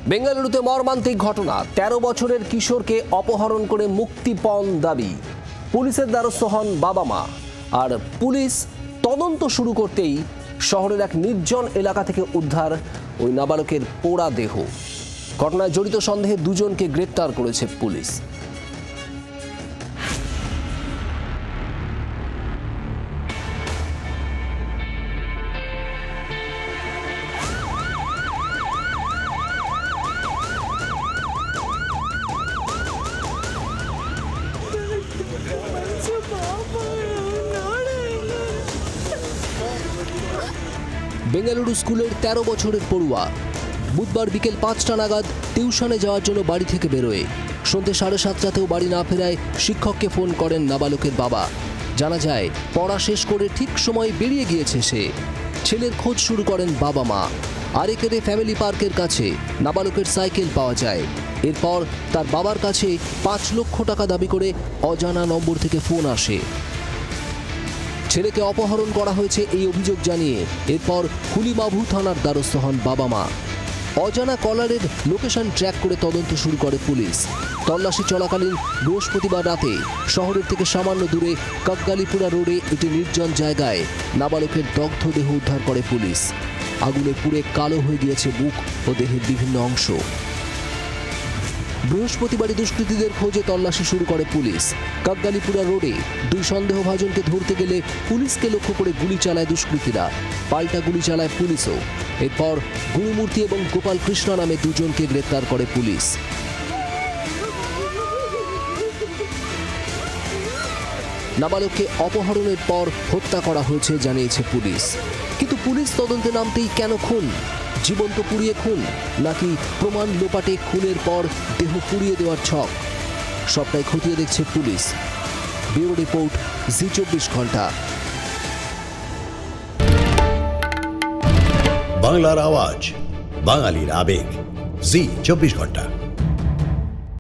বেঙ্গালুরুতে মর্মান্তিক ঘটনা, ১৩ বছরের কিশোরকে অপহরণ করে মুক্তিপণ দাবি। পুলিশের দ্বারস্থ হন বাবা মা। আর পুলিশ তদন্ত শুরু করতেই শহরের এক নির্জন এলাকা থেকে উদ্ধার ওই নাবালকের পোড়া দেহ। ঘটনায় জড়িত সন্দেহে দুজনকে গ্রেপ্তার করেছে পুলিশ। বেঙ্গালুরু স্কুলের ১৩ বছরের পড়ুয়া বুধবার বিকেল ৫টা নাগাদ টিউশনে যাওয়ার জন্য বাড়ি থেকে বেরোয়। সন্ধ্যে ৭:৩০তেও বাড়ি না ফেরায় শিক্ষককে ফোন করেন নাবালকের বাবা। জানা যায়, পড়া শেষ করে ঠিক সময় বেরিয়ে গিয়েছে সে। ছেলের খোঁজ শুরু করেন বাবা মা। আরেকেরে ফ্যামিলি পার্কের কাছে নাবালকের সাইকেল পাওয়া যায়। এরপর তার বাবার কাছে ৫ লক্ষ টাকা দাবি করে অজানা নম্বর থেকে ফোন আসে। ছেলেকে অপহরণ করা হয়েছে এই অভিযোগ জানিয়ে এরপর হুলিমাভু থানার দ্বারস্থ হন বাবা মা। অজানা কলারের লোকেশন ট্র্যাক করে তদন্ত শুরু করে পুলিশ। তল্লাশি চলাকালীন বৃহস্পতিবার রাতে শহরের থেকে সামান্য দূরে কাকগালিপুরা রোডে একটি নির্জন জায়গায় নাবালকের দগ্ধ দেহ উদ্ধার করে পুলিশ। আগুনে পুড়ে কালো হয়ে গিয়েছে বুক ও দেহের বিভিন্ন অংশ। বৃহস্পতিবারই দুষ্কৃতীদের খোঁজে তল্লাশি শুরু করে পুলিশ। কাকগালিপুরা রোডে ২ সন্দেহভাজনকে ধরতে গেলে পুলিশকে লক্ষ্য করে গুলি চালায় দুষ্কৃতীরা। পাল্টা গুলি চালায় পুলিশও। এরপর গুরুমূর্তি এবং গোপাল কৃষ্ণ নামে দুজনকে গ্রেপ্তার করে পুলিশ। নাবালককে অপহরণের পর হত্যা করা হয়েছে জানিয়েছে পুলিশ। কিন্তু পুলিশ তদন্তে নামতেই কেন খুন? জীবন্ত পুড়িয়ে খুন, নাকি প্রমাণ লোপাটে খুনের পর দেহ পুড়িয়ে দেওয়ার ছক? সবটাই খতিয়ে দেখছে পুলিশ। ব্যুরো রিপোর্ট, জি24 ঘন্টা। বাংলার আওয়াজ, বাঙালির আবেগ, জি24 ঘন্টা।